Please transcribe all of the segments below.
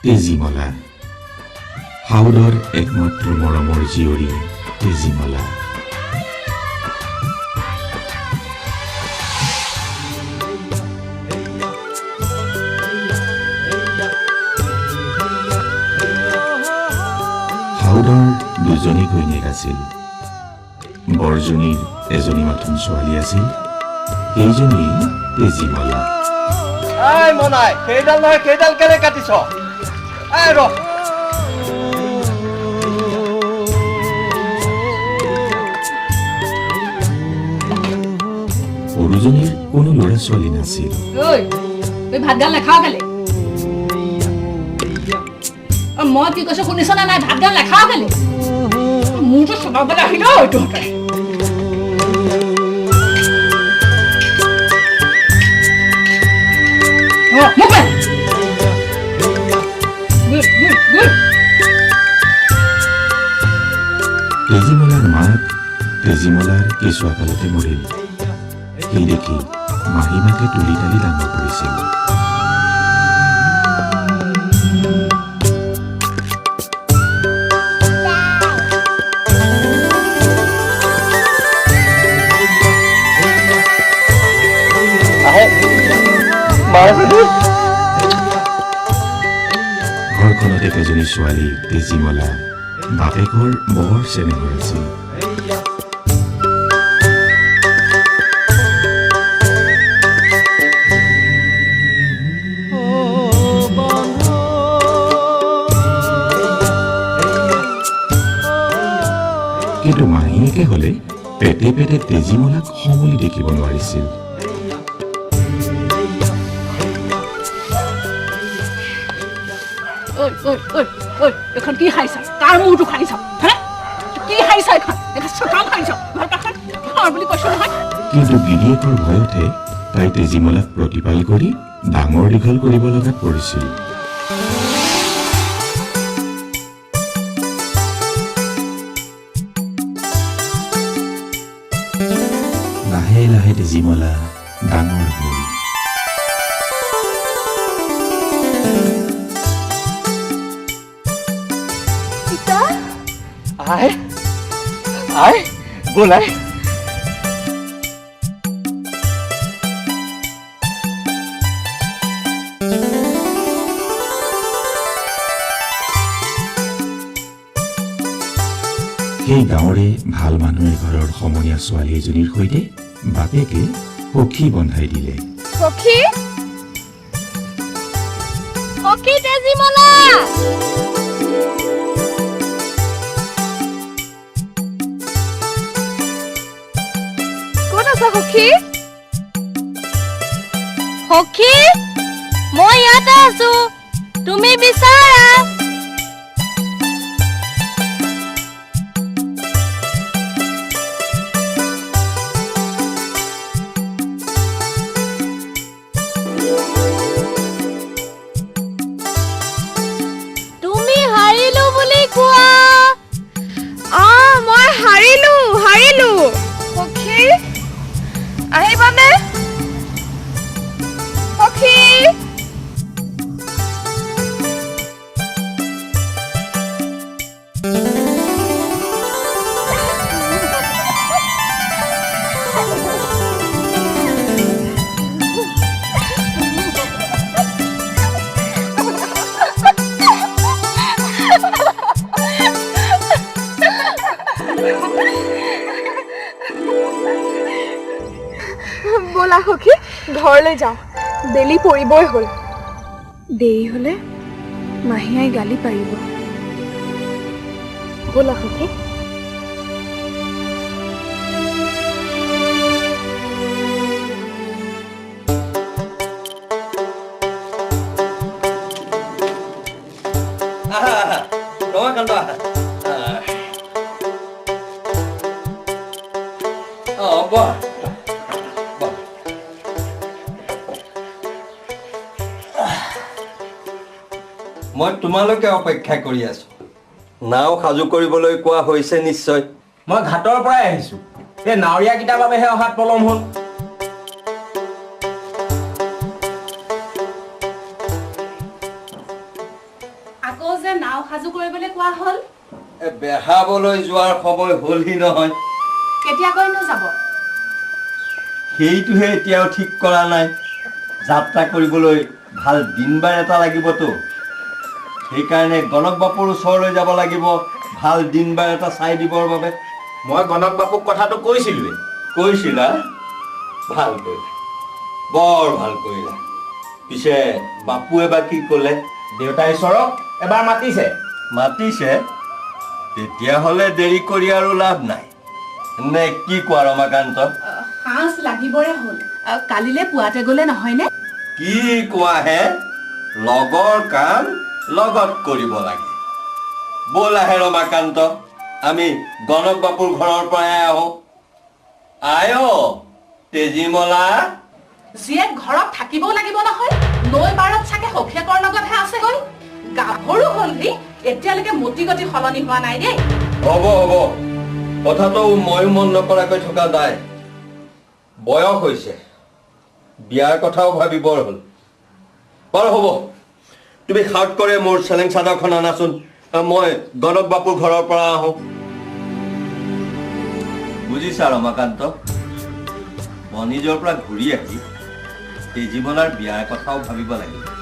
তেজীমলা হাওৰৰ একমাত্ৰ মৰমৰ জীয়ৰী তেজীমলা হাওৰৰ দুজনী ঘৈণীয়েক আছিল বৰজনীৰ এজনী মাথোন ছোৱালী আছিল সেইজনী তেজীমলা এই মনাই কেইডাল নহয় কেইডাল কেলে কাটিছ এই ৰ সৰুজনীৰ কোনো ল'ৰা ছোৱালী নাছিল তুই ভাত গাল নাখাও কেলে মই কি কৈছো শুনিছ না নাই ভাত গাল নাখাও কেলে মোৰতো চবাবলৈ আহিল এইটো হতে তেজীমলাৰ মাক তেজীমলাৰ কেঁচুৱাকালতে মৰিল সেই দেখি মাহীমাকে তুলি তালি ডাঙৰ কৰিছিল ঘৰখনতে এজনী ছোৱালী তেজীমলা বাপেকৰ বৰ চেনেহৰ আছিল কিন্তু মাহীয়েকে হলে পেটে পেটে তেজীমলাক সমলি দেখিব নোৱাৰিছিল এখন কি খাইছা কাৰ মূৰটো খাইছ কি খাইছা এখন চকাও খাইছ বুলি কৈছো নহয় কিন্তু গিৰিয়েকৰ ভয়তে তাই তেজীমলাক প্ৰতিপাল কৰি ডাঙৰ দীঘল কৰিব লগাত পৰিছিল লাহে লাহে তেজীমলা ডাঙৰ হ'ল আই আই বোলাই সেই গাঁৱৰে ভাল মানুহ এঘৰৰ সমনীয়া ছোৱালী এজনীৰ সৈতে বাপেকে সখী বন্ধাই দিলে সখী সখী তেজীমলা ক'ত আছা সখী সখী মই ইয়াতে আছো তুমি বিচাৰা আহিবানে সখী বলা সখী ঘৰলৈ যাওঁ বেলি পৰিবই হ'ল দেৰি হলে মাহীয়াই গালি পাৰিব বলা সখী মই তোমালোকে অপেক্ষা কৰি আছো নাও সাজু কৰিবলৈ কোৱা হৈছে নিশ্চয় মই ঘাটৰ পৰাই আহিছো এই নাৱৰীয়া কিটাৰ বাবেহে অহাত পলম হ'ল যে নাও সাজু কৰিবলৈ কোৱা হ'ল বেহাবলৈ যোৱাৰ সময় হ'লহি নহয় কেতিয়াকৈনো যাব সেইটোহে এতিয়াও ঠিক কৰা নাই যাত্ৰা কৰিবলৈ ভাল দিন বাৰ এটা লাগিবতো সেইকাৰণে গণক বাপুৰ ওচৰলৈ যাব লাগিব ভাল দিন বাৰ এটা চাই দিবৰ বাবে মই গণক বাপুক কথাটো কৈছিলোৱে কৈছিলা ভাল কৰিলা বৰ ভাল কৰিলা পিছে বাপুৱে বা কি ক'লে দেউতাই ঈশ্বৰক এবাৰ মাতিছে মাতিছে তেতিয়াহ'লে দেৰি কৰি আৰু লাভ নাই নে কি কোৱা ৰমাকান্ত সাঁজ লাগিবৰে হ'ল কালিলৈ পুৱাতে গ'লে নহয়নে কি কোৱা হে লগৰ কাম লগত কৰিব লাগে ব'ল আহে ৰমাকান্ত আমি গণক বাপুৰ ঘৰৰ পৰাই আহোঁ আয় তেজীমলা জীয়েক ঘৰত থাকিবও লাগিব নহয় নৈ পাৰত চাগে সখীয়েকৰ লগতহে আছেগৈ গাভৰু হ'লহি এতিয়ালৈকে মতি গতি সলনি হোৱা নাই দেই হ'ব কথাটো ময়ো মন নকৰাকৈ থকা নাই বয়স হৈছে বিয়াৰ কথাও ভাবিবৰ হ'ল বাৰু হ'ব তুমি খাউট কৰে মোৰ চেলেং চাদৰখন আনাচোন মই গণক বাপুৰ ঘৰৰ পৰা আহোঁ বুজিছা ৰমাকান্ত বনিজৰ পৰা ঘূৰি আহি তেজীমলাৰ বিয়াৰ কথাও ভাবিব লাগিব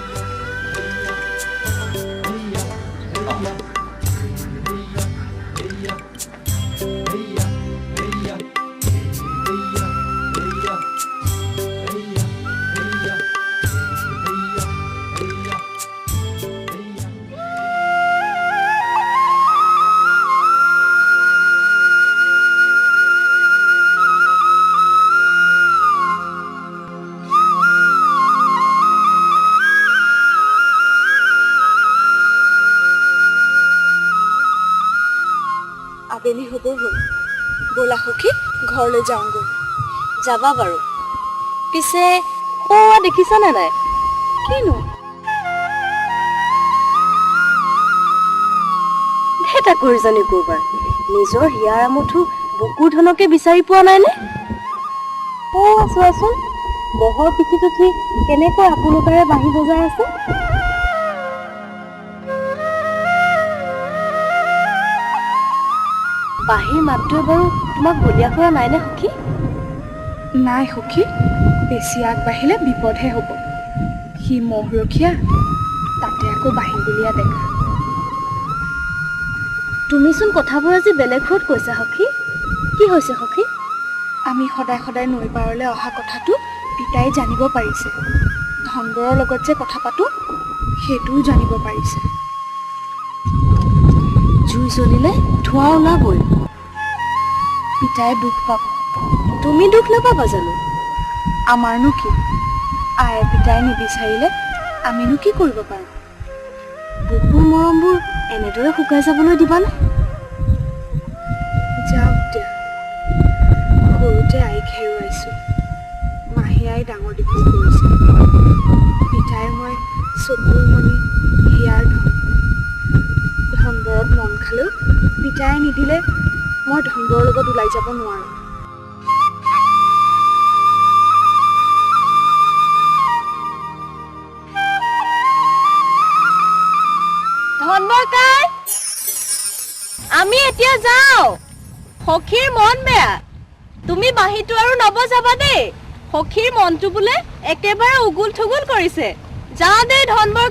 আবেলি হ'ব হ'ল ব'লা সখী ঘৰলৈ যাওঁগৈ যাবা বাৰু পিছে দেখিছানে নাই কিনো ভেটা কৰিজানি কৰবাৰ নিজৰ হিয়াৰ আমঠু বুকুৰ ধনকে বিচাৰি পোৱা নাইনে চোৱাচোন বহৰ পিঠিত উঠি কেনেকৈ আপোনোকাৰে বাঁহী বজাই আছে বাঁহীৰ মাতটোৱে বাৰু তোমাক বলিয়া কৰা নাইনে সখী নাই সখী বেছি আগবাঢ়িলে বিপদহে হ'ব সি মহৰখীয়া তাতে আকৌ বাঁহী বলিয়া ডেকা তুমিচোন কথাবোৰ আজি বেলেগ সুৰত কৈছা সখী কি হৈছে সখী আমি সদায় সদায় নৈ পাৰলৈ অহা কথাটো পিতাই জানিব পাৰিছে ধনবৰৰ লগত যে কথা পাতোঁ সেইটোও জানিব পাৰিছে জুই জ্বলিলে ধোঁৱা ওলাবই পিতাই দুখ পাব তুমি দুখ নাপাবা জানো আমাৰনো কি আয়ে পিতাই নিবিচাৰিলে আমিনো কি কৰিব পাৰোঁ বুকুৰ মৰমবোৰ এনেদৰে শুকাই যাবলৈ দিবানে যাওক দিয়া সৰুতে আইক হেৰুৱাইছোঁ মাহী আই ডাঙৰ দীঘল কৰিছে পিতাই মই চকুৰ মণি হিয়াৰ ধনবৰত মন খালেও পিতাই নিদিলে মই ধনবৰৰ লগত ওলাই যাব নোৱাৰোঁ ধনবৰ আমি এতিয়া যাওঁ সখীৰ মন বেয়া তুমি বাঁহীটো আৰু নবজাবা দেই সখীৰ মনটো বোলে একেবাৰে উগুল থুগুল কৰিছে যাওঁ দেই ধনবৰ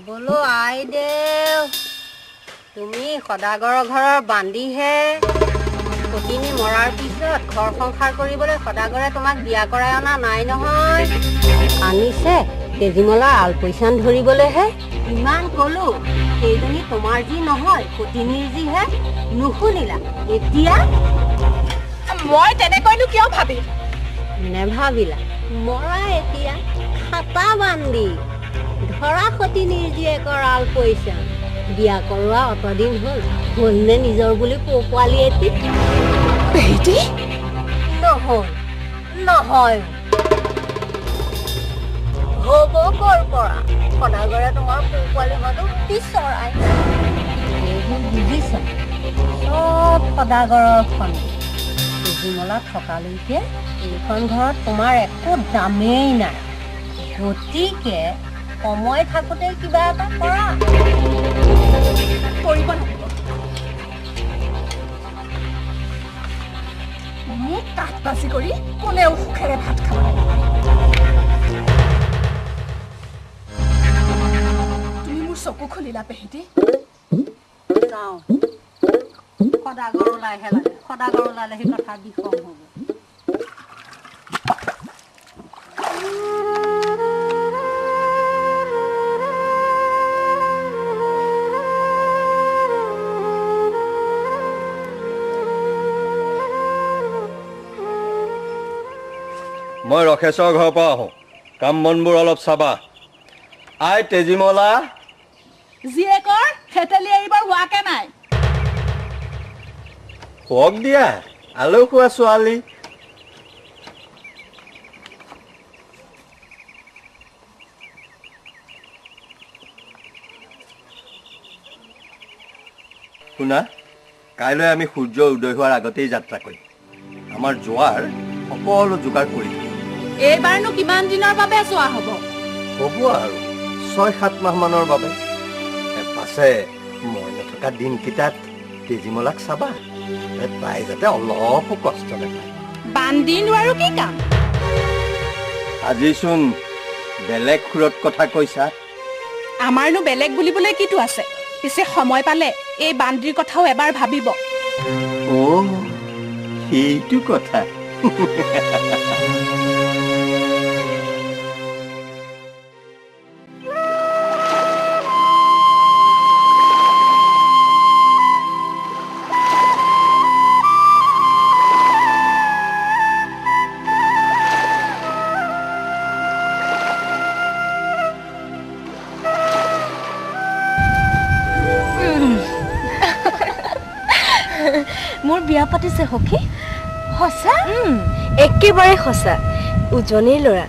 বোলো আই দেউ তুমি সদাগৰৰ ঘৰৰ বান্দিহে সতিনী মৰাৰ পিছত ঘৰ সংসাৰ কৰিবলৈ সদাগৰে তোমাক বিয়া কৰাই অনা নাই নহয় আনিছে তেজীমলাৰ আলপৈচান ধৰিবলৈহে ইমান ক'লো সেইজনী তোমাৰ যি নহয় সতিনীৰ যিহে নুশুনিলা এতিয়া মই তেনেকৈনো কিয় ভাবিম নেভাবিলা মৰা এতিয়া খাটা বান্ধি ধৰা সতিনীৰ জীয়েকৰ আল পইচা বিয়া কৰোৱা অতদিন হ'লনে নিজৰ বুলি পোৱালি এটি পেহিটি নহয় হ'ব কৰ পৰা সদাগৰে তোমাৰ পোৱালি মানুহ পিছৰাই এইবোৰ বুজিছ চব সদাগৰৰ খন তেজীমলা থকালৈকে এইখন ঘৰত তোমাৰ একো দামেই নাই গতিকে সময় থাকোঁতে কিবা এটা কৰা কৰিব লাগিব মোক কাঠ বাজি কৰি কোনেও সুখেৰে ভাত খাব লাগিব তুমি মোৰ চকু খুলিলা পেহিটি যাওঁ সদাগৰ ওলাইহে লাগে সদাগৰ ওলালে সেই কথা বিষম হ'ব মই ৰখেশ্বৰ ঘৰৰ পৰা আহোঁ কাম বনবোৰ অলপ চাবা আই তেজীমলা জীয়েকৰ হেতেলি এৰিবৰ হোৱাকে নাই হওক দিয়া আলু খোৱা ছোৱালী শুনা কাইলৈ আমি সূৰ্য উদয় হোৱাৰ আগতেই যাত্ৰা কৰিম আমাৰ যোৱাৰ সকলো যোগাৰ কৰি দিম এইবাৰনো কিমান দিনৰ বাবে যোৱা হ'ব হ'ব আৰু 6-7 মাহ মানৰ বাবে পাছে মই নথকা দিনকেইটাত তেজীমলাক চাবা তাই যাতে অলপো কষ্ট নাপায় বান্দিনো আৰু কি কাম আজিচোন বেলেগ সুৰত কথা কৈছা আমাৰনো বেলেগ বুলিবলৈ কিটো আছে পিছে সময় পালে এই বান্দিৰ কথাও এবাৰ ভাবিব অ' সেইটো কথা মোৰ বিয়া পাতিছে সখী সঁচা একেবাৰে সঁচা উজনিৰ ল'ৰা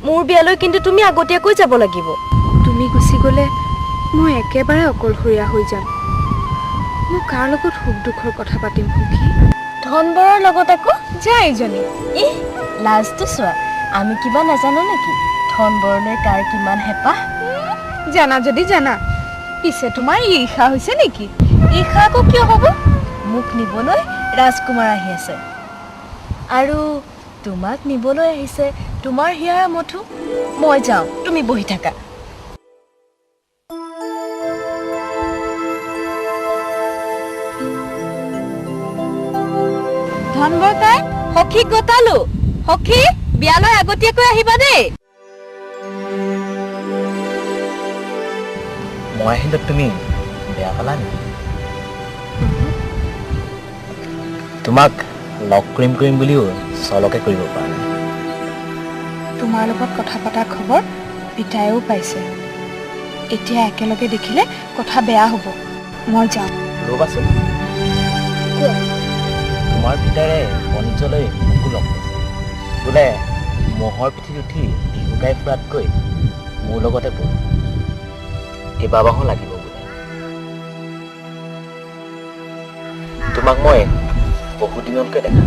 মোৰ বিয়ালৈ কিন্তু তুমি আগতীয়াকৈ যাব লাগিব তুমি গুচি গ'লে মই একেবাৰে অকলশৰীয়া হৈ যাম মই কাৰ লগত সুখ দুখৰ কথা পাতিম সখী ধনবৰৰ লগত আকৌ যায় ইজনী লাজটো চোৱা আমি কিবা নাজানো নেকি ধনবৰলৈ কাৰ কিমান হেঁপাহ জানা যদি জানা পিছে তোমাৰ ঈৰ্ষা হৈছে নেকি ঈৰ্ষা আকৌ কিয় হ'ব মোক নিবলৈ ৰাজকুমাৰ আহি আছে আৰু তোমাক নিবলৈ আহিছে তোমাৰ হিয়াৰ মঠু মই যাওঁ তুমি বহি থাকা ধনবৰ কাই সখীক গতালো সখী বিয়ালৈ আগতীয়াকৈ আহিবা দেই মই আহিলে তুমি বেয়া পালা নেকি তোমাক লগ কৰিম বুলিও চলকে কৰিব পৰা নাই তোমাৰ লগত কথা পতাৰ খবৰ পিতায়েও পাইছে এতিয়া একেলগে দেখিলে কথা বেয়া হ'ব মই যাওঁ ৰ'বাচোন তোমাৰ পিতাৰে বণিজ্যলৈ মোকো লগ পাইছে বোলে মহৰ পিঠিত উঠি বিহু গাই ফুৰাতকৈ মোৰ লগতে বল কেইবাবাহো লাগিব বোলে তোমাক মই বহুদিনতকৈ দেখা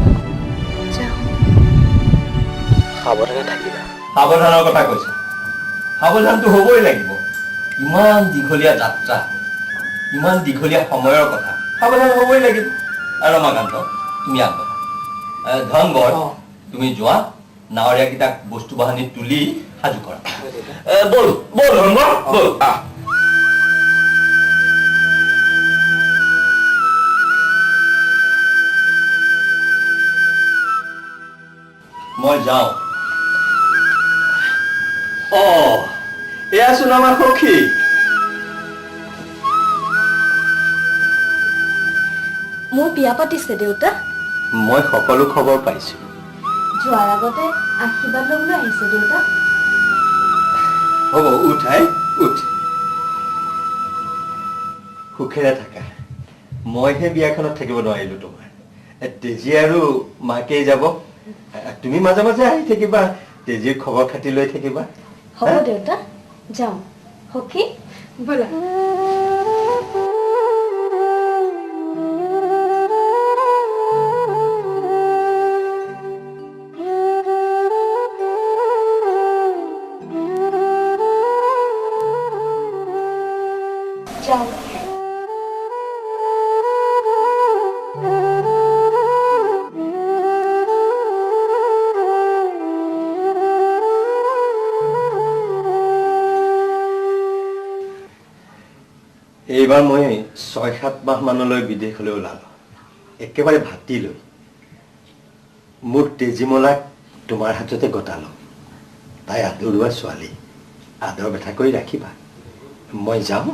সাৱধানে থাকিবা সাৱধানৰ কথা কৈছে সাৱধানটো হ'বই লাগিব ইমান দীঘলীয়া যাত্ৰা ইমান দীঘলীয়া সময়ৰ কথা সাৱধান হ'বই লাগিব আৰু ৰমাকান্ত তুমি আগবঢ়া ধনবৰ তুমি যোৱা নাৱৰীয়াকেইটাক বস্তু বাহানি তুলি সাজু কৰা বল বল ধনবৰ বল মই যাওঁ এয়াচোন আমাৰ সখী মোৰ বিয়া পাতিছে দেউতা। মই সকলো খবৰ পাইছোঁ। যোৱাৰ আগতে আশীৰ্বাদ ল'বলৈ আহিছে দেউতা। হ'ব উঠাই উঠ, সুখেৰে থাকা। মইহে বিয়াখনত থাকিব নোৱাৰিলোঁ তোমাৰ। তেজী আৰু মাকেই যাব, তুমি মাজে মাজে আহি থাকিবা, তেজীৰ খবৰ খাতি লৈ থাকিবা। হ'ব দেউতা, যাওঁ। সখী ব'লা। যাওঁ। এইবাৰ মই 6-7 মাহ মানলৈ বিদেশলৈ ওলালোঁ, একেবাৰে ভাতি লৈ। মোৰ তেজীমলাক তোমাৰ হাততে গতালোঁ। তাই আদৰুৱা ছোৱালী, আদৰ বেথা কৰি ৰাখিবা। মই যাওঁ।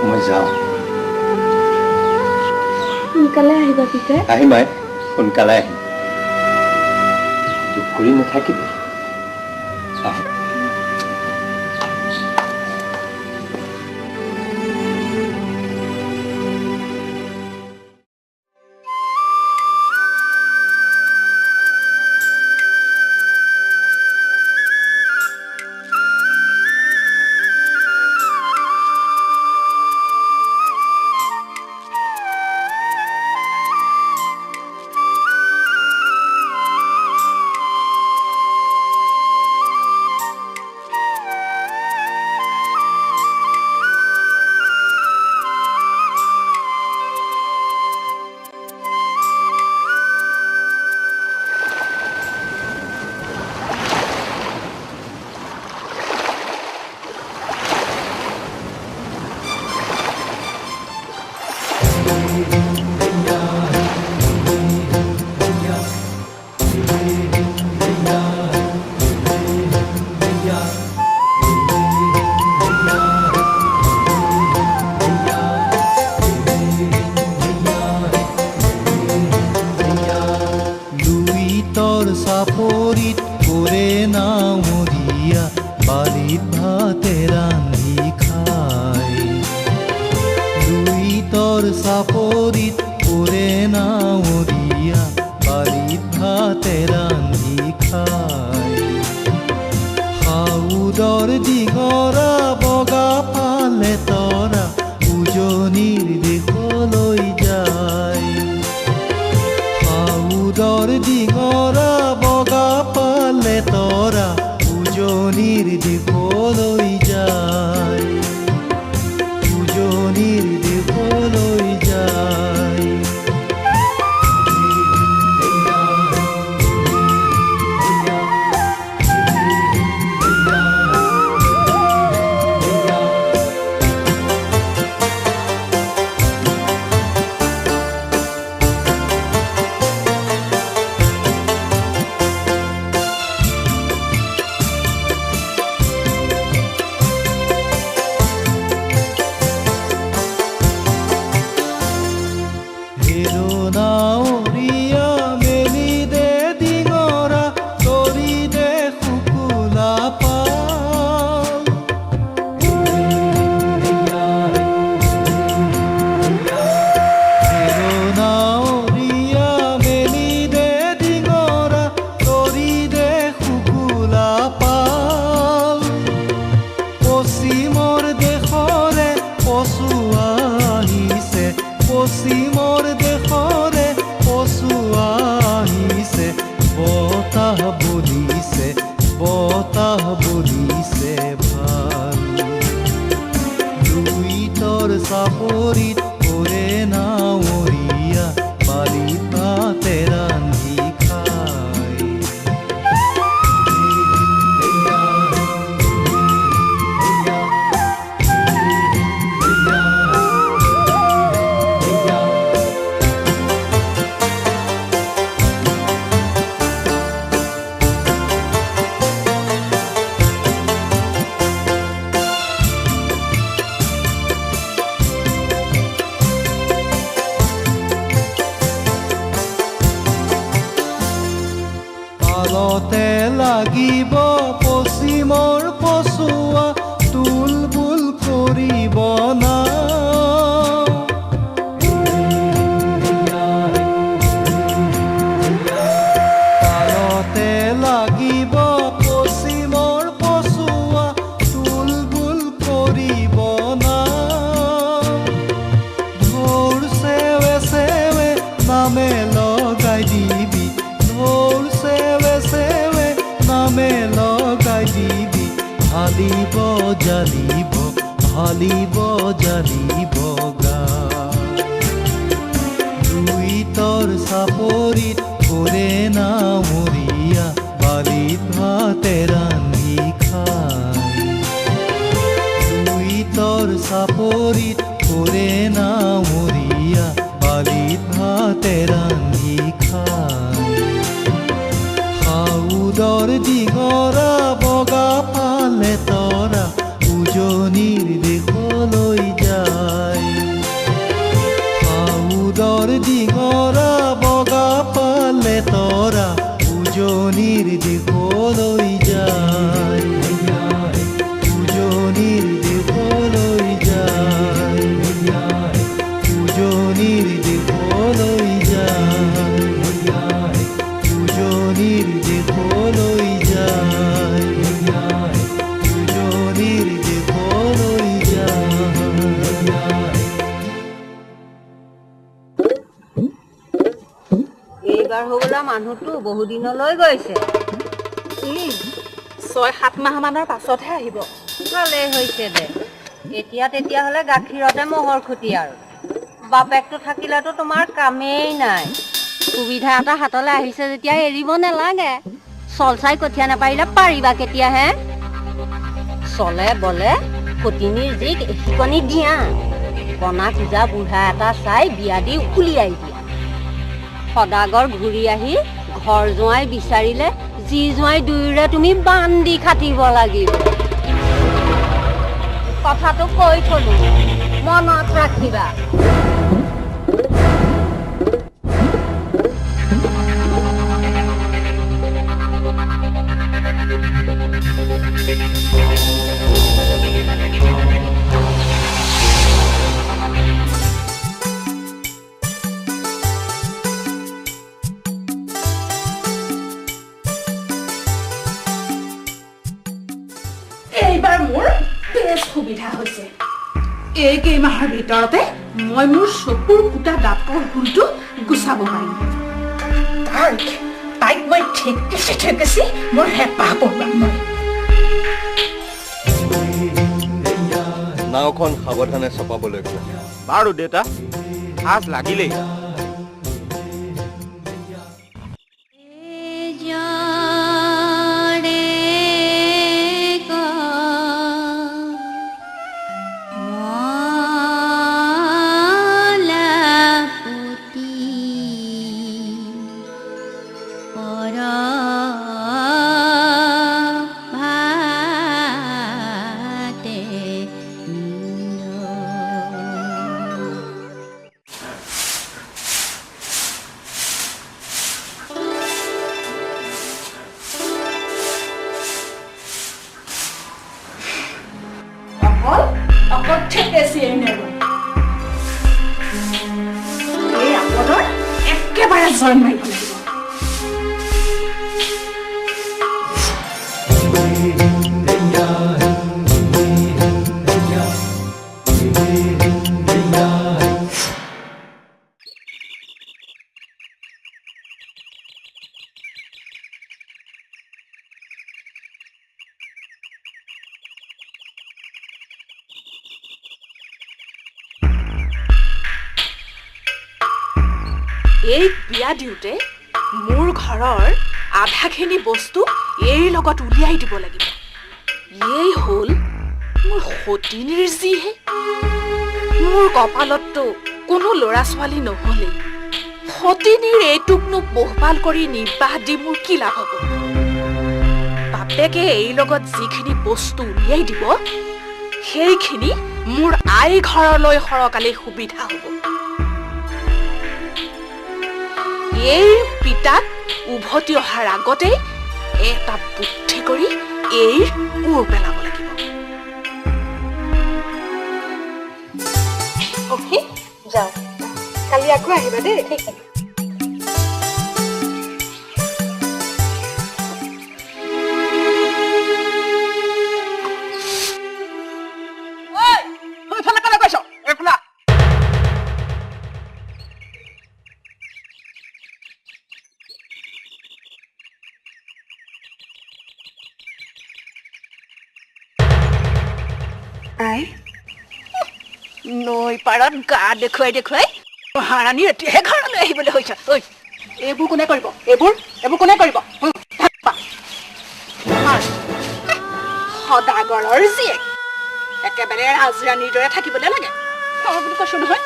মই যাওঁ। সোনকালে আহিবা পিতাই। আহিম আই, সোনকালে আহিম। দুখ কৰি নাথাকিবি। চাপৰিত কৰে নাৱৰীয়া, বালিত ভাতে ৰান্ধি খায়। লুইতৰ চাপৰিত কৰে নাৱৰীয়া, বালিত ভাতে ৰান্ধি খায়। সাউদৰ দিগৰা বগা পালে তৰা, উজনিৰ দেশলৈ যায়। সাউদৰ দিগৰা বগা পালে তৰা, উজনিৰ দিশলৈ যায়। উজনিৰ দিশলৈ যায়। পশ্চিমৰ দেশৰে পশু আহিছে, বতাহ বলিছে, বতাহ বলিছে ভাল। লুইতৰ চাপৰিত কৰে নাৱৰীয়া, বালিত ভাতে ৰান্ধি খায়। লাগিব পশ্চিমৰ পচুৱা তুলবুল কৰিব না তালতে লাগিব পশ্চিমৰ পচুৱা তুলবুল কৰিব না ঢোল চেৱে চেৱে নামে লগাই দিবি ঢোল চেৱে চেৱে নামে লগাই দিবি হালিব জালিব গা দুইতৰ চাপৰিত কৰে না মৰিয়া বালিত ভাতে ৰান্ধি খাই দুইতৰ চাপৰিত কৰে না মৰিয়া বালিত ভাতে ৰান্ধি খাই সাউদৰ ডিঙৰা বগা পালে তৰা উজনিৰ দেশলৈ যায় সাউদৰ ডিঙৰা বগা পালে তৰা উজনিৰ দেশলৈ যায় উজনিৰ দেশলৈ যায় উজনিৰ দেশলৈ যায় উজনিৰ দেশলৈ যায় উজনিৰ দেশলৈ যায় এইবাৰ হ'বলা মানুহটো বহুদিনলৈ গৈছে 6-7 মাহ মানৰ পাছতহে আহিব ভালেই হৈছে দে এতিয়া তেতিয়াহ'লে গাখীৰতে মহৰ খুটি আৰু বাপেকটো থাকিলেতো তোমাৰ কামেই নাই সুবিধা এটা হাতলৈ আহিছে যেতিয়া এৰিব নালাগে চল চাই কঠীয়া নাপাৰিলে পাৰিবা কেতিয়াহে চলে বলে সতিনীৰ জীক শিকনি দিয়া কণা খোজা বুঢ়া এটা চাই বিয়া দি উলিয়াই দিয়া সদাগৰ ঘূৰি আহি ঘৰ জোঁৱাই বিচাৰিলে যি জোঁৱাই দুয়োৰে তুমি বান্ধি খাটিব লাগিব কথাটো কৈ থলো মনত ৰাখিবা এইবাৰ মোৰ বেছ সুবিধা হৈছে এই কেইমাহৰ ভিতৰতে মই মোৰ চকুৰ কুটা দাঁতৰ হুলটো গুচাব পাৰিম তাইক মই ঠেকেছি মোৰ হেঁপাহ পঢ়ুৱাম মই নাওখন সাৱধানে চপাবলৈ কোৱা বাৰু দেউতা সাজ লাগিলেই অকল ঠেকেছি এই আপদৰ একেবাৰে জইন মাৰিব লাগিব এই বিয়া দিওঁতে মোৰ ঘৰৰ আধাখিনি বস্তু এই লগত উলিয়াই দিব লাগিব এই হ'ল মোৰ সতিনীৰ যিহে মোৰ কপালততো কোনো ল'ৰা ছোৱালী নহ'লেই সতিনীৰ এইটোকনো পোহপাল কৰি নিৰ্বাহ দি মোৰ কি লাভ হ'ব বাপেকে এই লগত যিখিনি বস্তু উলিয়াই দিব সেইখিনি মোৰ আই ঘৰলৈ সৰকালে সুবিধা হ'ব এই পিতাক উভতি অহাৰ আগতে এটা বুদ্ধি কৰি এইৰ উৰ পেলাব লাগিব। সখী যাওঁ, কালি আকৌ আহিবা দেই। ঠিক আছে। নৈ পাৰত গা দেখুৱাই দেখুৱাই মহাৰাণী এতিয়াহে ঘৰলৈ আহিবলৈ হৈছে। ঐ এইবোৰ কোনে কৰিব? এইবোৰ কোনে কৰিব? সদাগৰৰ জীয়েক একেবাৰে ৰাজৰাণীৰ দৰে থাকিবলৈ লাগে বুলি কৈছো নহয়।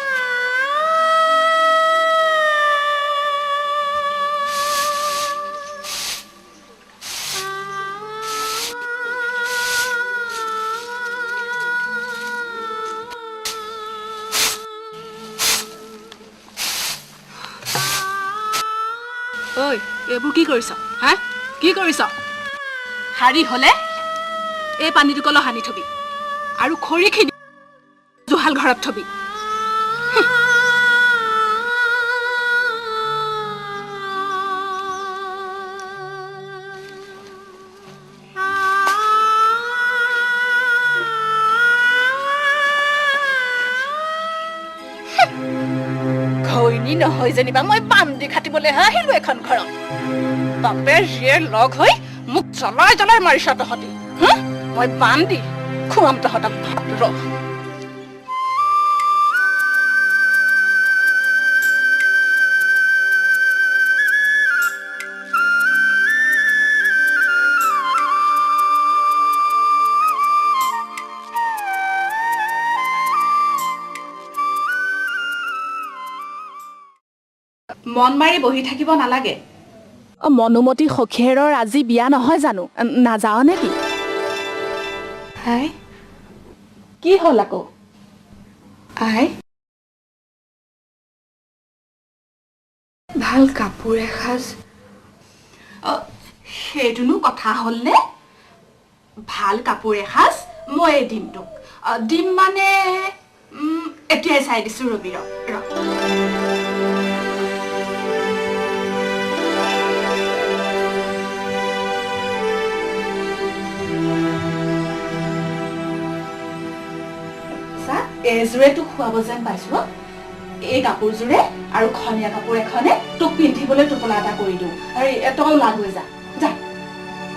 ঐ এইবোৰ কি কৰিছ? হা কি কৰিছ? শাৰী হলে এই পানীটো কল সানি থবি আৰু খৰিখিনি জুহাল ঘৰত থবি। ঘৈণী নহয় যেনিবা মই বান্দি খাটিবলৈ আহিলো এখন ঘৰত। বাপে জীয়ে লগ হৈ মোক জ্বলাই জ্বলাই মাৰিছ তহঁতি। মই বান্দি খুৱাম তহঁতক ভাত ৰ। মন মাৰি বহি থাকিব নালাগে। মনুমতী সখীয়েৰৰ আজি বিয়া নহয় জানো? নাযাও নেকি? হাই কি হ'ল আকৌ? আই ভাল কাপোৰ এসাঁজ। সেইটোনো কথা হ'লনে? ভাল কাপোৰ এসাঁজ মই দিম তোক। দিম মানে এতিয়াই চাই দিছো ৰবি ৰ। এইযোৰে তোক খুৱাব যেন পাইছো। এই কাপোৰযোৰে আৰু খনীয়া কাপোৰ এখনে তোক পিন্ধিবলৈ টোপোলা এটা কৰি দিওঁ। আৰু তই ওলা গৈ যা যা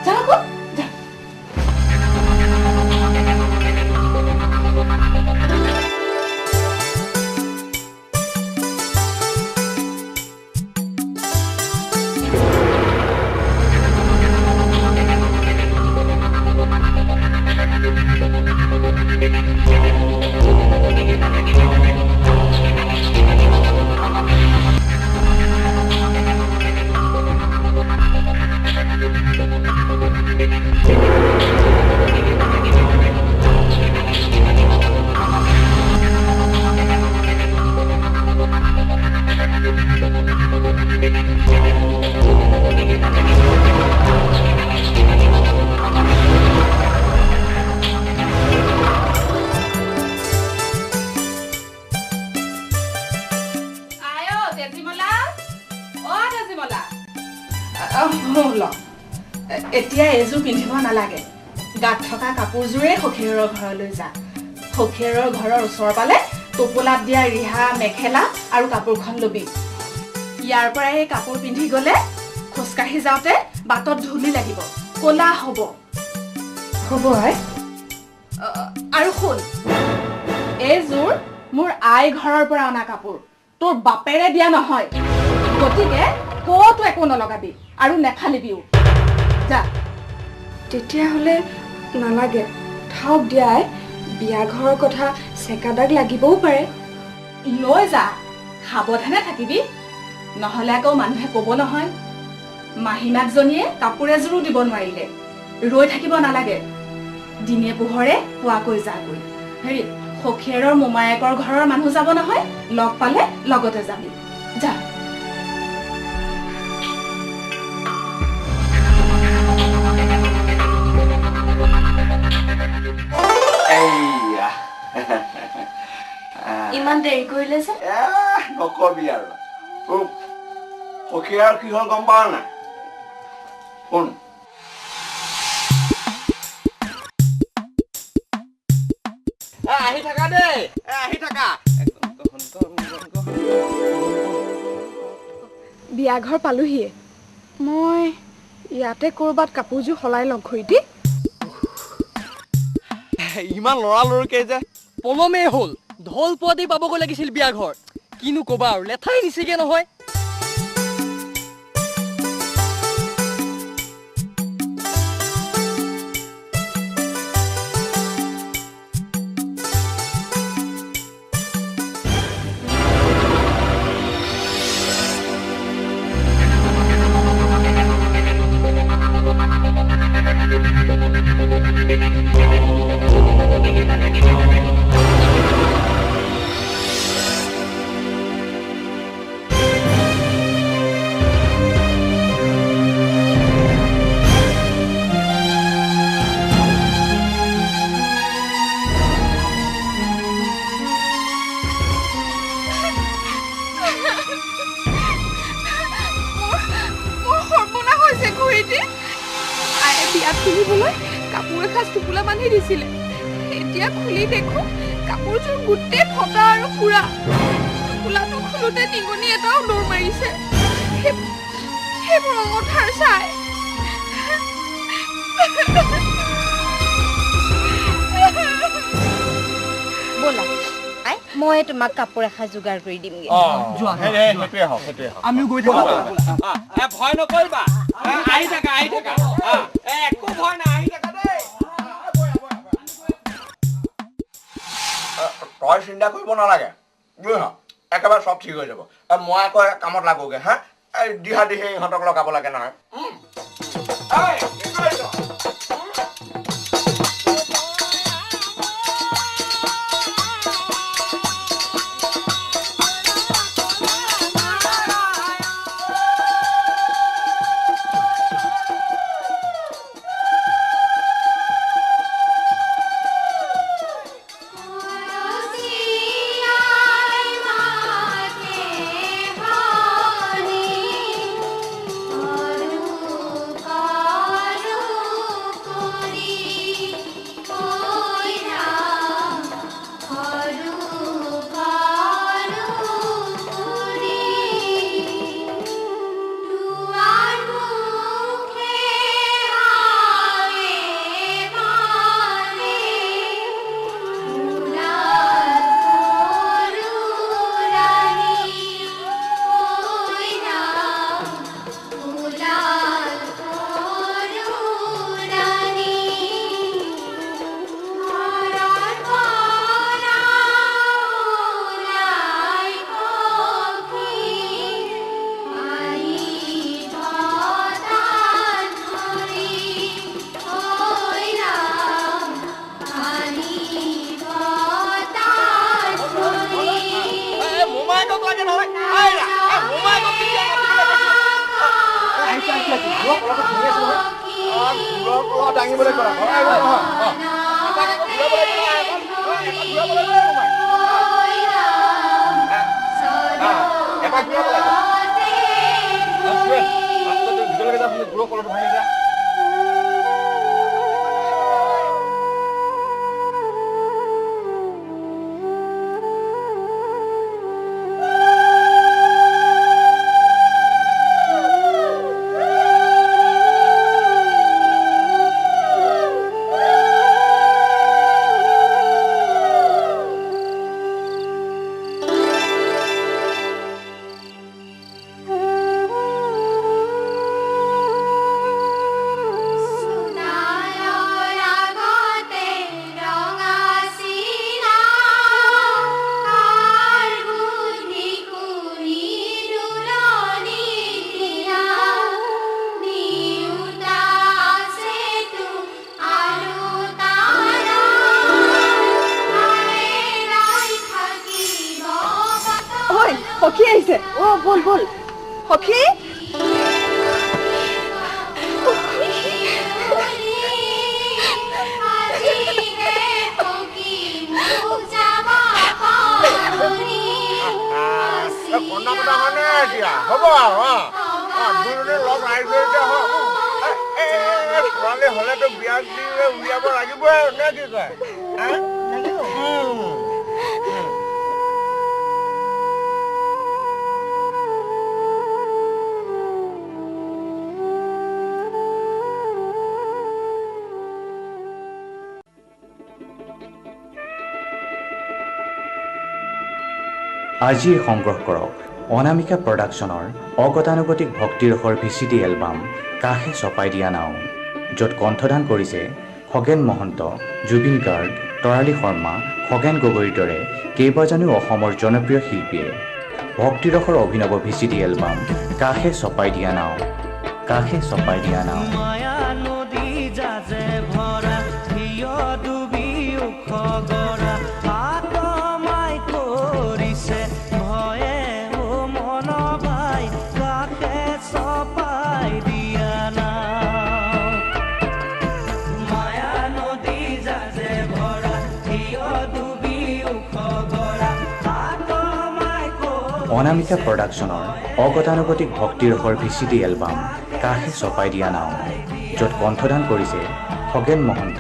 যা আকৌ যা। এতিয়া এযোৰ পিন্ধিব নালাগে। গাত থকা কাপোৰযোৰে সখীৰৰ ঘৰলৈ যা। সখীৰৰ ঘৰৰ ওচৰ পালে টোপোলাত দিয়া ৰিহা মেখেলা আৰু কাপোৰখন লবি। ইয়াৰ পৰা এই কাপোৰ পিন্ধি গলে খোজকাঢ়ি যাওঁতে বাটত ধূলি লাগিব, ক'লা হ'ব। হ'ব আই। আৰু শুন, এইযোৰ মোৰ আই ঘৰৰ পৰা অনা কাপোৰ, তোৰ বাপেৰে দিয়া নহয়। গতিকে ক'তো একো নলগাবি আৰু নেফালিবিও। যা। তেতিয়াহ'লে নালাগে, থাওক দিয়াই। বিয়া ঘৰৰ কথা চেকা দাগ লাগিবও পাৰে। লৈ যা, সাৱধানে থাকিবি, নহ'লে আকৌ মানুহে ক'ব নহয় মাহীমাকজনীয়ে কাপোৰ এযোৰো দিব নোৱাৰিলে। ৰৈ থাকিব নালাগে, দিনে পোহৰে পোৱাকৈ যাগৈ। হেৰি সখীয়েৰৰ মোমায়েকৰ ঘৰৰ মানুহ যাব নহয়, লগ পালে লগতে যাবি। যা। ইমান দেৰি কৰিলে যে নকবি আৰু সখী আৰু কি হ'ল গম পাৱ নাই শুন আহি থাকা দেই আহি থাকা বিয়া ঘৰ পালোহিয়ে মই ইয়াতে ক'ৰবাত কাপোৰযোৰ সলাই লওঁ ঘড়ীটি ইমান লৰালৰিকে যে পলমেই হ'ল ঢোল পোৱাতেই পাবগৈ লাগিছিল বিয়া ঘৰ কিনো ক'বা আৰু লেঠাই নিছেগে নহয় বিয়াত পিন্ধিবলৈ কাপোৰ এসাঁজ টোপোলা বান্ধি দিছিলে এতিয়া খুলি দেখো কাপোৰযোৰ গোটেই ফটা আৰু পুৰা টোপোলাটো খোলোতে নিগনি এটাও দৌৰ মাৰিছে সেইবোৰ অঙঠাৰ চাই ব'লা মই তোমাক কাপোৰ এসাঁজ যোগাৰ কৰি দিমগে আমিও গৈ থাকো ভয় নকৰিবা আহি থাকা একো ভয় নাই আহি থাকা দেই তই চিন্তা কৰিব নালাগে একেবাৰে চব ঠিক হৈ যাব মই আকৌ কামত লাগোগে হা দিহা দিহে ইহঁতক লগাব লাগে নহয় দাঙিবলৈ কৰা এপাক ঘূৰাব লাগে ভিতৰলৈকে যা ঘূৰ কলটো ভাঙি যা সখী আহিছে বল বল সখী হ'ব আৰু দুজনে লগ ৰাইজৰ এতিয়া ছোৱালী হ'লেতো বিয়া দি উলিয়াব লাগিবই আৰু নে কি কয় আজিয়ে সংগ্ৰহ কৰক অনামিকা প্ৰডাকশ্যনৰ অগতানুগতিক ভক্তিৰসৰ VCD এলবাম কাষে চপাই দিয়া নাও, য'ত কণ্ঠদান কৰিছে খগেন মহন্ত, জুবিন গাৰ্গ, তৰালী শৰ্মা, খগেন গগৈৰ দৰে কেইবাজনো অসমৰ জনপ্ৰিয় শিল্পীয়ে। ভক্তিৰসৰ অভিনৱ VCD এলবাম কাষে চপাই দিয়া নাও, কাষে চপাই দিয়া নাও। মায়া নদী জাজে ভৰা হিয় ডুবি ওখ গৰা আতমাই কৰিছে ভয়ে ও মন ভাই কাষে চপাই দিয়া নাও। মায়া নদী জাজে ভৰা হিয় ডুবি ওখ গৰা আতমাই অনামিকা প্ৰডাকশ্যনৰ অগতানুগতিক ভক্তিৰসৰ VCD এলবাম কাষে চপাই দিয়া নাও, য'ত কণ্ঠদান কৰিছে খগেন মহন্ত,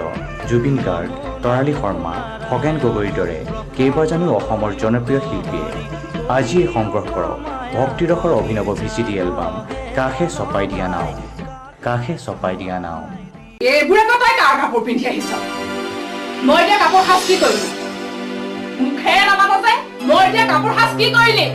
জুবিন গাৰ্গ, তৰালী শৰ্মা, খগেন গগৈৰ দৰে কেইবাজনো অসমৰ জনপ্ৰিয় শিল্পীয়ে। আজিয়ে সংগ্ৰহ কৰক ভক্তিৰসৰ অভিনৱ VCD এলবাম কাষে চপাই দিয়া নাও, কাষে চপাই দিয়া নাও। এইবোৰেতো তই কাৰ কাপোৰ পিন্ধি আহিছ? মই এতিয়া কাপোৰ সাজ কি কৰিলি? মুখেৰে নামাত আছে, মই এতিয়া কাপোৰ সাজ কি কৰিলি?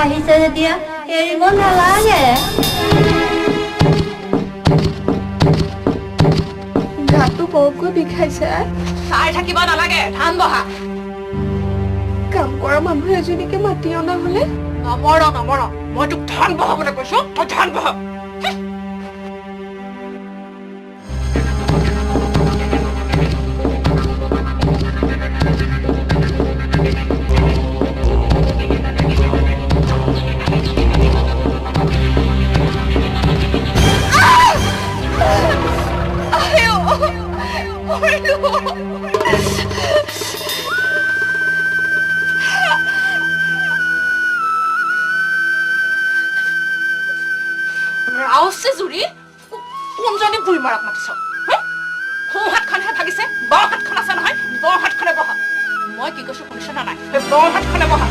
আহিছে যেতিয়া এৰিব নালাগে। গাটো বৰকৈ বিষাইছে। চাই থাকিব নালাগে, ধান বহা। কাম কৰা মানুহ এজনীকে মাতি অনা হলে নমৰ মই তোক ধান বহাবলৈ কৈছো তই ধান বহা ৰাওছে জুৰি কোনজনী বুঢ়ী মাৰাক মাতিছ সোঁ হাতখনহে ভাগিছে বাওঁ হাতখন আছে নহয় বাওঁ হাতখনে বহা মই কি কৈছো শুনিছ না নাই বাওঁ হাতখনে বহা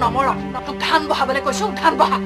নমৰ তোক ধান বহাবলৈ কৈছো ধান বহা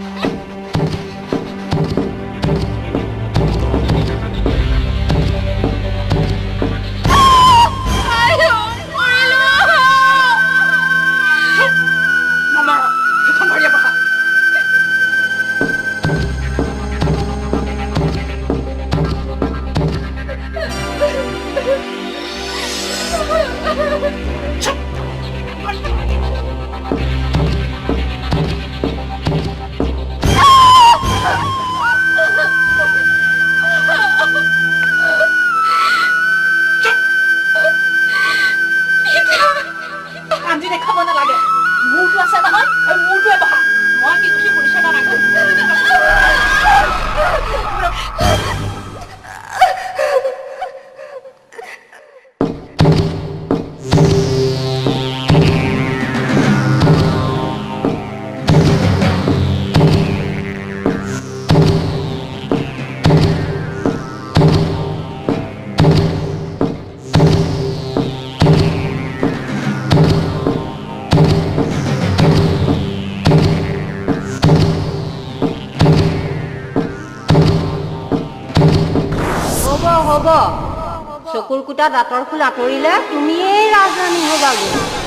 হ'ব চকুৰ কুটা দাঁতৰ ফুল আঁতৰিলে তুমিয়েই ৰাজৰাণী হবাগৈ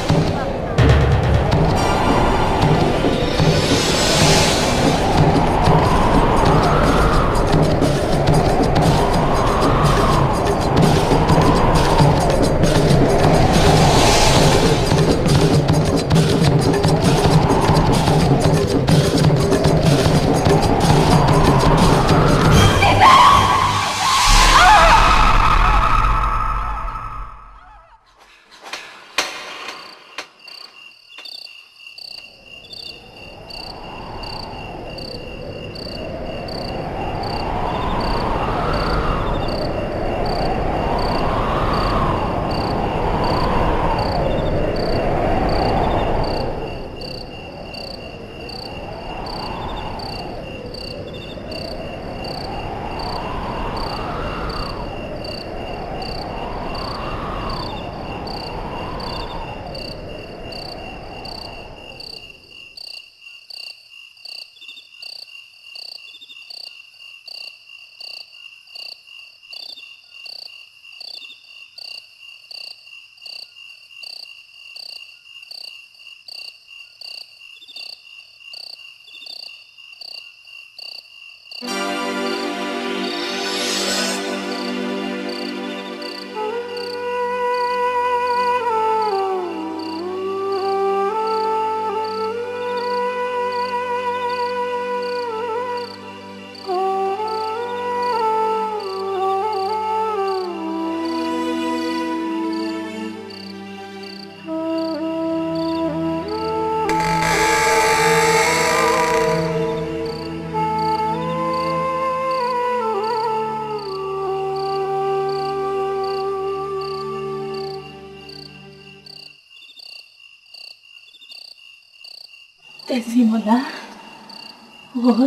তেজীমলা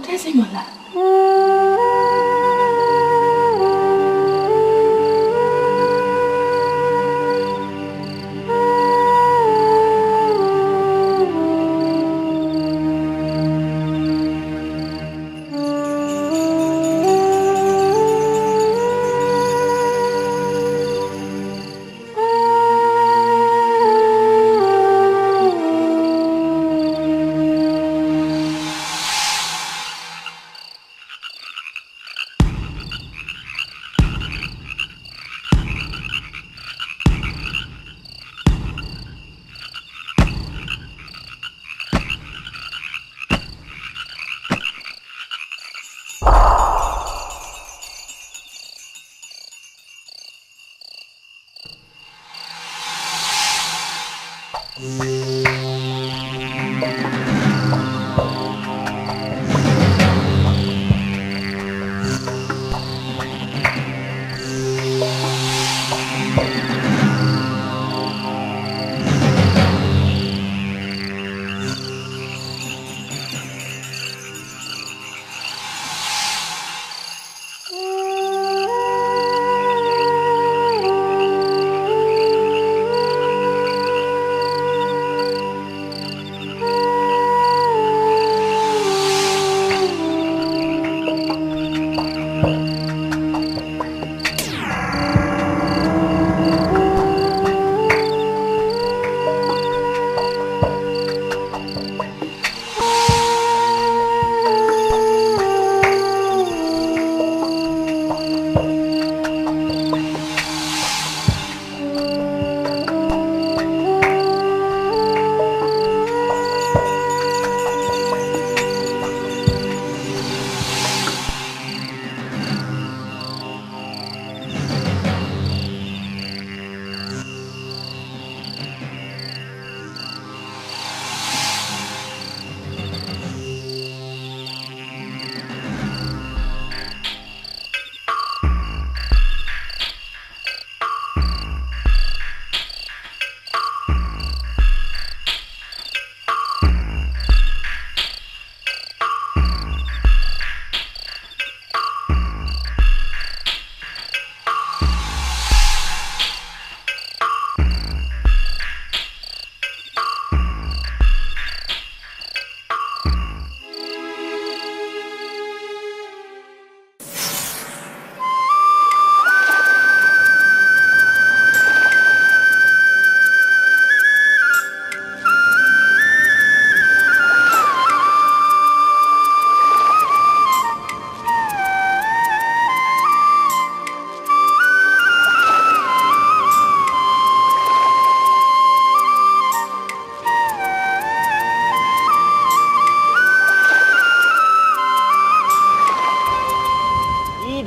তেজীমলা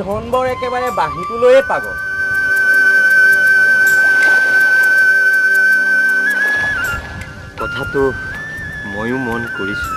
ধনবৰ একেবাৰে বাঁহীটো লৈয়ে পাগল। কথাটো ময়ো মন কৰিছোঁ।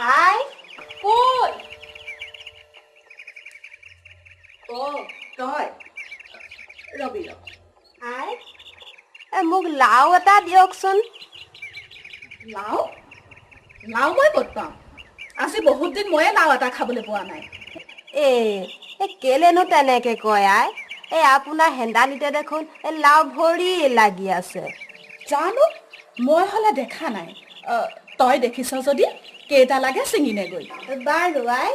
আই ক'ত তই ৰবি আই মোক লাও এটা দিয়কচোন। লাও লাও মই ক'ত পাওঁ? আজি বহুত দিন ময়ে লাও এটা খাবলৈ পোৱা নাই। কেলেনো তেনেকে কয় আই? আপোনাৰ হেন্দালিতে দেখোন লাও ভৰি লাগি আছে। জানো মই হ'লে দেখা নাই। তই দেখিছ যদি কেইটা লাগে ছিঙিনে গৈ। বাৰু আই।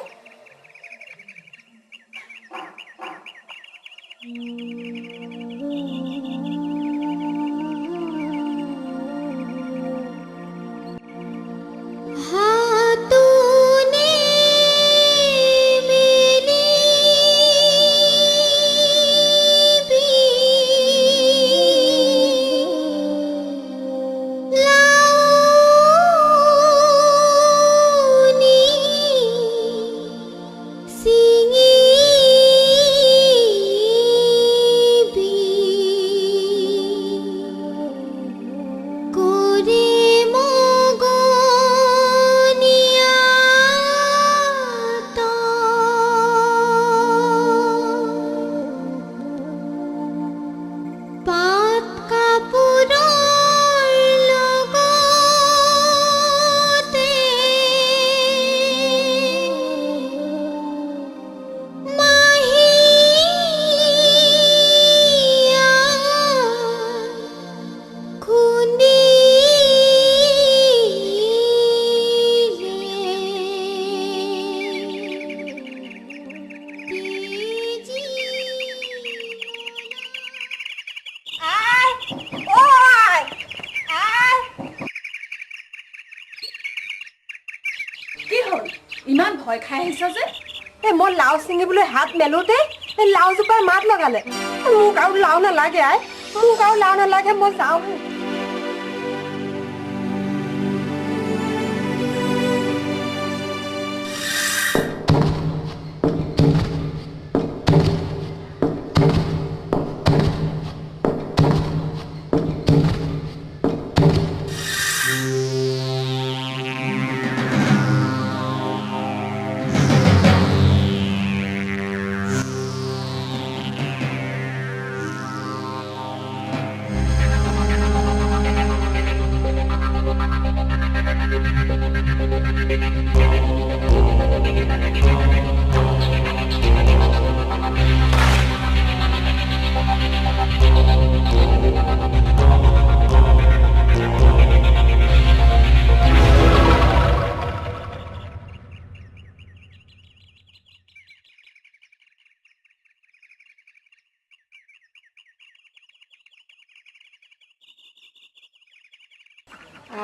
ভয় খাই আহিছ যে মই লাও ছিঙিবলৈ হাত মেলোতে লাওজোপাই মাত লগালে মোক আৰু লাও নালাগে আই মোক আৰু লাও নালাগে মই যাওঁ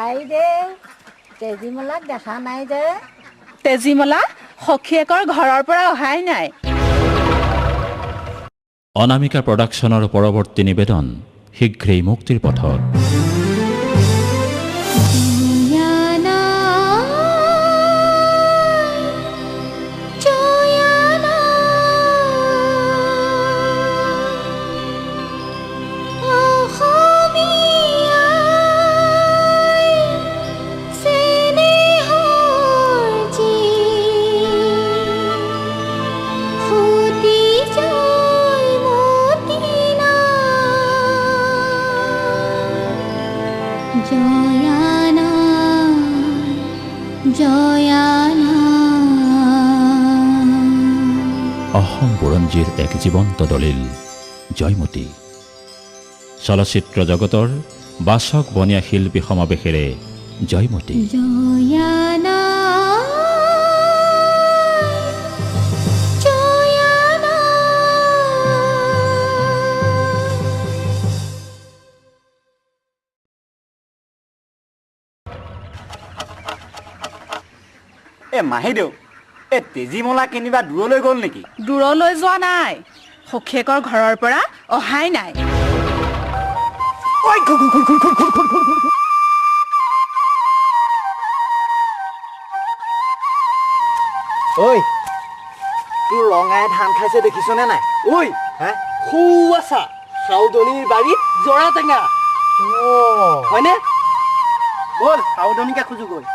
আইদেউ তেজীমলাক দেখা নাই যে তেজীমলা সখীয়েকৰ ঘৰৰ পৰা অহাই নাই অনামিকা প্ৰডাকশ্যনৰ পৰৱৰ্তী নিবেদন শীঘ্ৰেই মুক্তিৰ পথত অসম বুৰঞ্জীৰ এক জীৱন্ত দলিল জয়মতী চলচ্চিত্ৰ জগতৰ বাচক বনীয়া শিল্পী সমাৱেশেৰে জয়মতী মাহিদেউ তেজীমলা কেনিবা দূৰলৈ গ'ল নেকি দূৰলৈ যোৱা নাই সখীয়েকৰ ঘৰৰ পৰা অহাই নাই ঐ তোৰ ৰঙাই ধান খাইছে দেখিছনে নাই ঐ সৌ আছা সাউদনীৰ বাৰীত জৰা টেঙা হয়নে ব'ল সাউদনীকে খোজোগৈ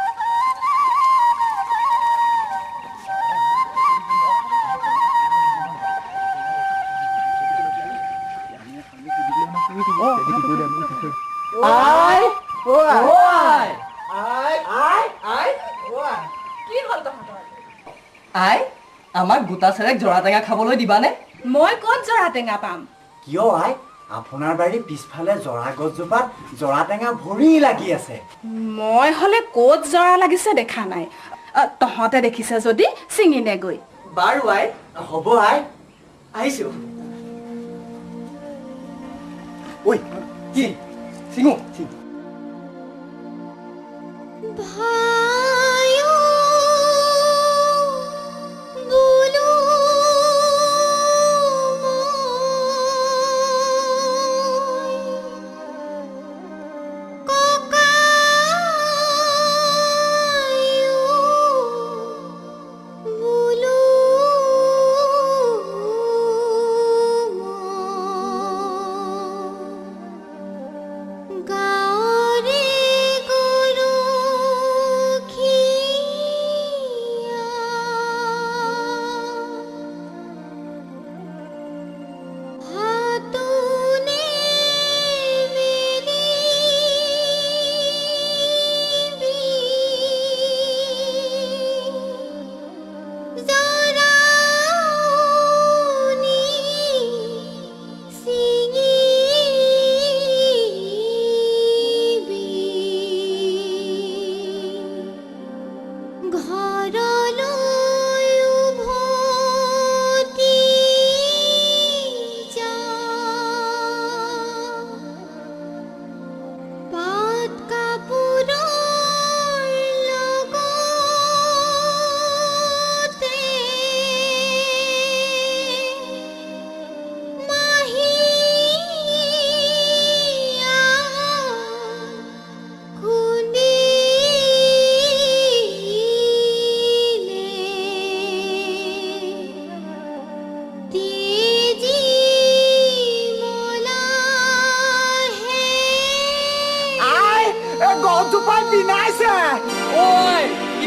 আমাক গোটা চেৰেক জৰা টেঙা খাবলৈ দিবানে মই ক'ত জৰা টেঙা পাম কিয় আই আপোনাৰ বাৰীৰ পিছফালে জৰা গছজোপাত জৰা টেঙা ভৰি লাগি আছে মই হলে ক'ত জৰা লাগিছে দেখা নাই তহঁতে দেখিছে যদি ছিঙি নেগৈ বাৰু আই হ'ব আই আহিছো ঐ কি ছিঙো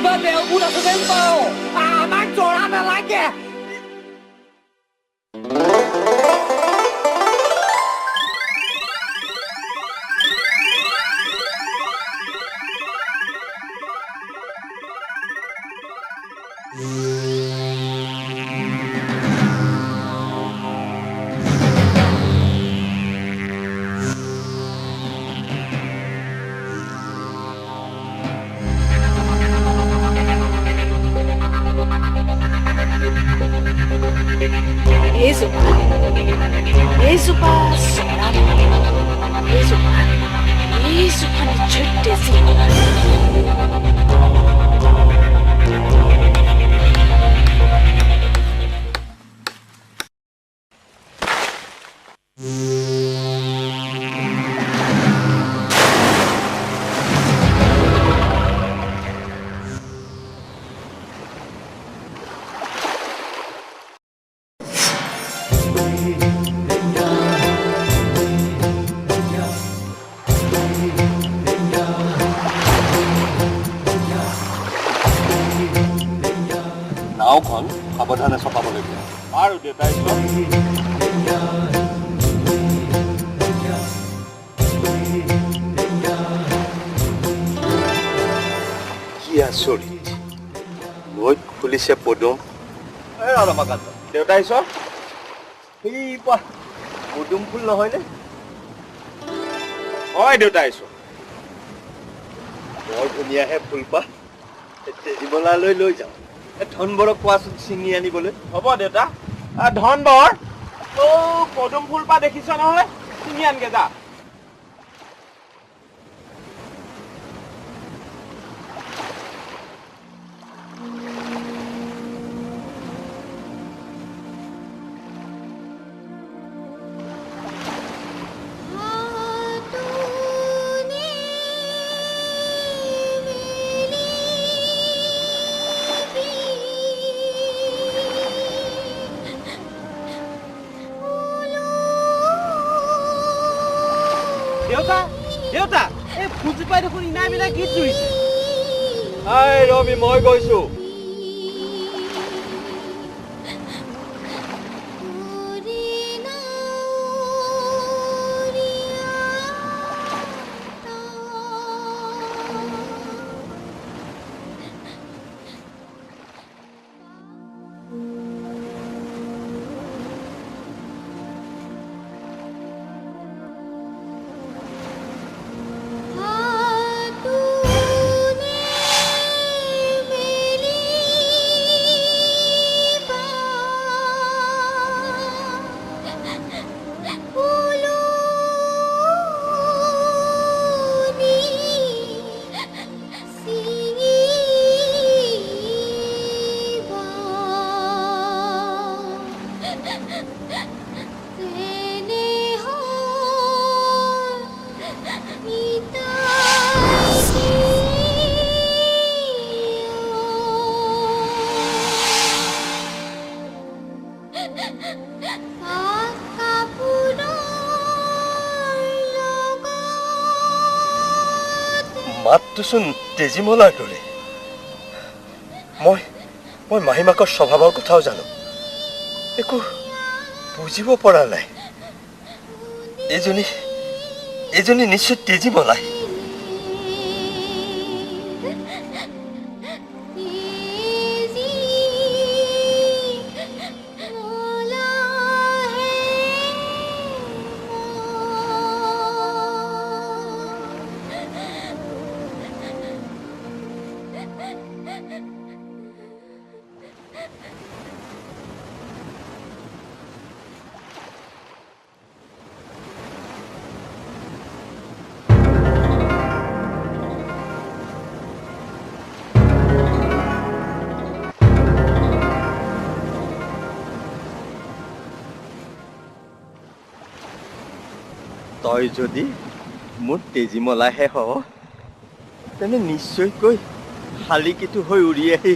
কিবা দেওভূত আছে যেন পাওঁ আমাক জৰা নালাগে এইজোপা চৰা নহয় এইজোপা নিশ্চয় তেজীমলাৰ নাওখন সাৱধানে চপাবলগীয়া আৰু দেউতাই কি আচৰিত নৈত খুলিছে পদুম ৰমাকান্ত দেউতাই চব সেই পদুম ফুল নহয়নে হয় দেউতাই চব বৰ ধুনীয়াহে ফুলপাহ তেজীমলালৈ লৈ যাওঁ ধনবৰক কোৱাচোন ছিঙি আনিবলৈ হ'ব দেউতা ধনবৰ পদুম ফুলপাহ দেখিছ নহয় ছিঙি আনগে যা দেউতা দেউতা এই ফুলজোপাই দেখোন ইনাই মিনাই গীত জুৰিছে ৰবি মই গৈছো মাতটোচোন তেজীমলাৰ দৰে মই মাহীমাকৰ স্বভাৱৰ কথাও জানো একো বুজিব পৰা নাই এইজনী নিশ্চয় তেজীমলাই তই যদি মোৰ তেজীমলাহে হ তেনে নিশ্চয়কৈ শালিকিটো হৈ উৰি আহি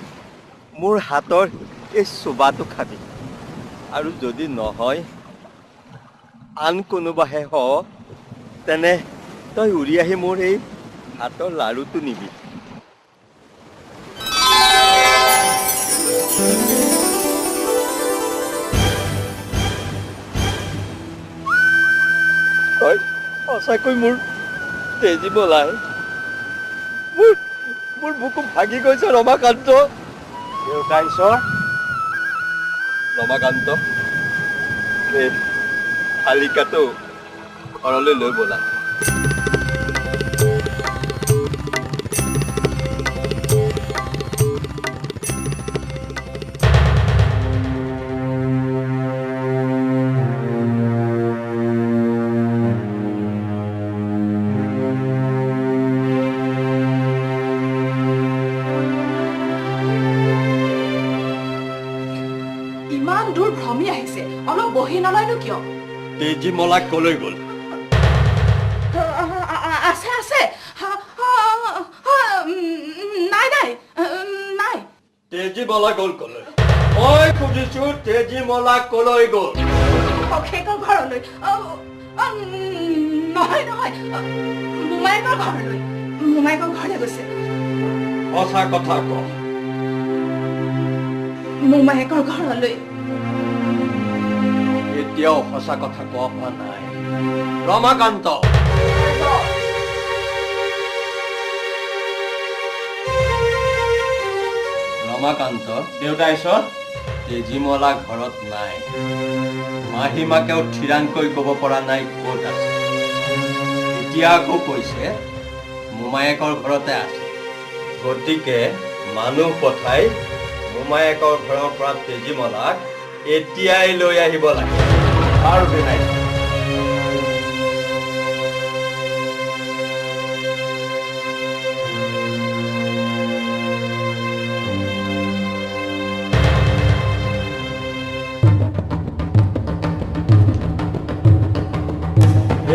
মোৰ হাতৰ এই চোবাটো খাবি আৰু যদি নহয় আন কোনোবাহে হ তেনে তই উৰি আহি মোৰ এই হাতৰ লাড়ুটো নিবি সঁচাকৈ মোৰ তেজী বলাই মোৰ মোৰ বুকু ভাগি গৈছে ৰমাকান্ত। দেউতা ঈশ্বৰ ৰমাকান্ত এই শালিকাটো ঘৰলৈ লৈ ব'লা। ইমান দূৰ ভ্ৰমি আহিছে, অলপ বহি নলয়নো কিয়? তেজী মলাক কলৈ গ'ল? আছে আছে, নাই নাই নাই। তেজী মলা গ'ল কলৈ? মই খুজিছো তেজী মলা কলৈ গ'ল? সখেকৰ ঘৰলৈ। নহয় নহয়, মোমায়েকৰ ঘৰলৈ। মোমায়েকৰ ঘৰলৈ গৈছে। সঁচা কথা ক। মোমায়েকৰ ঘৰলৈ। এতিয়াও সঁচা কথা কোৱা হোৱা নাই ৰমাকান্ত। ৰমাকান্ত, দেউতা ঈশ্বৰ তেজীমলা ঘৰত নাই। মাহীমাকেও থিৰাংকৈ ক'ব পৰা নাই ক'ত আছে। এতিয়া আকৌ কৈছে মোমায়েকৰ ঘৰতে আছে। গতিকে মানুহ পঠাই মোমায়েকৰ ঘৰৰ পৰা তেজীমলাক এতিয়াই লৈ আহিব লাগে। আৰু দেউতাই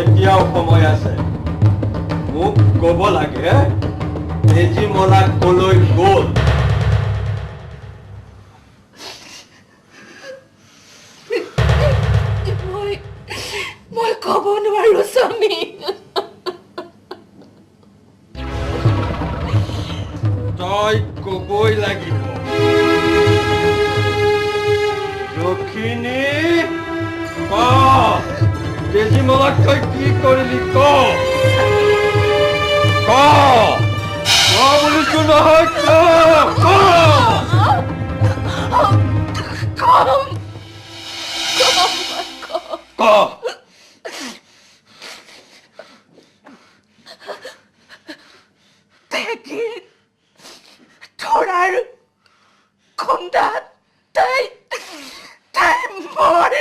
এতিয়াও সময় আছে। মোক ক'ব লাগে তেজীমলা কলৈ গ'ল। মই ক'ব নোৱাৰো স্বামী। তই ক'বই লাগিব। দক্ষিণী ক, তেজীমলাক তই কি কৰিলি ক। ক বুলিছো নহয়, ক। ক থোৰাৰ খুন্দাত তাই মৰি।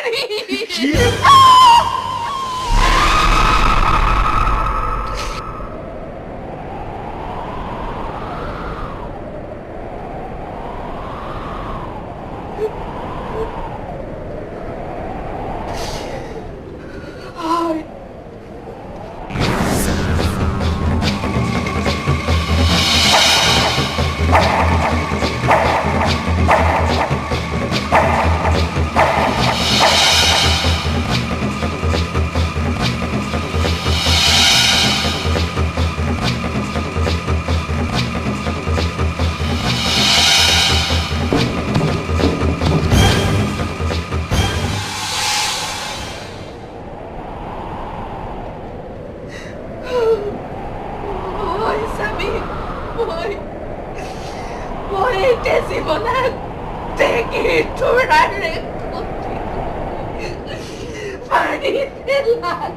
তেজীমলাক দেখি থোৰাৰে পানীত পেলাল।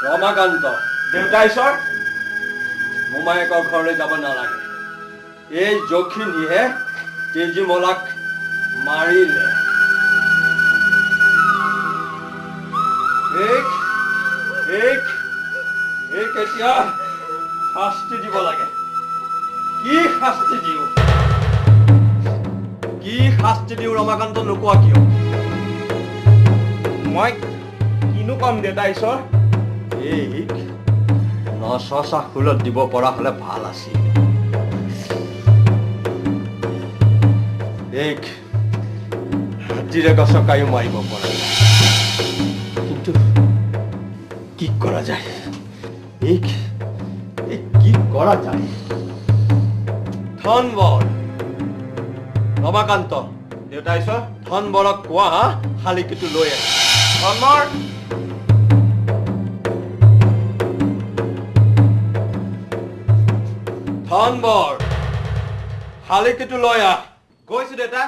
ৰমাকান্ত, দেউতা ঈশ্বৰ মোমায়েকৰ ঘৰলৈ যাব নালাগে। এই যখিনীহে তেজীমলাক মাৰিলে। এতিয়া শাস্তি দিব লাগে। কি শাস্তি দিওঁ, কি শাস্তি দিওঁ ৰমাকান্ত নোকোৱা কিয়? মই কিনো কম দেউতা ঈশ্বৰ? এইক নচা ফুলত দিব পৰা হলে ভাল আছিল। এইক হাতীৰে গছকাইও মাৰিব পৰা যায়, কিন্তু কি কৰা যায়? কি কৰা যায়? ধনবৰ ৰমাকান্ত দেউতা আহিছ ধনবৰক কোৱা শালিকীটো লৈ আহ ধনবৰ ধনবৰ শালিকীটো লৈ আহ গৈছো দেউতা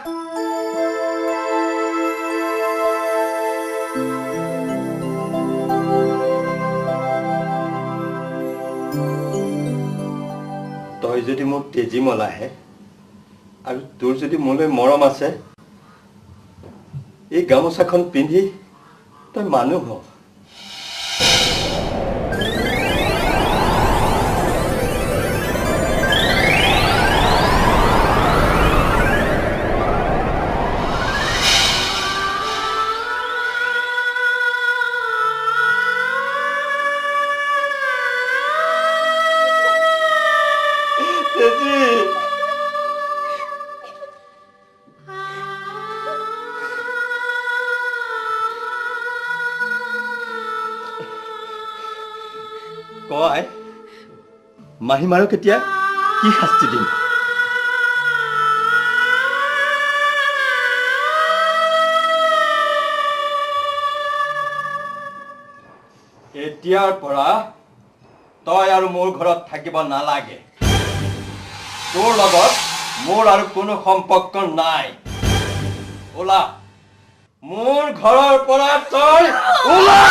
তই যদি মোক তেজীমলাহে আৰু তোৰ যদি মোলৈ মৰম আছে এই গামোচাখন পিন্ধি তই মানুহ হ কয় মাহীমাৰক এতিয়া কি শাস্তি দিম এতিয়াৰ পৰা তই আৰু মোৰ ঘৰত থাকিব নালাগে তোৰ লগত মোৰ আৰু কোনো সম্পৰ্ক নাই ওলা মোৰ ঘৰৰ পৰা তই ওলা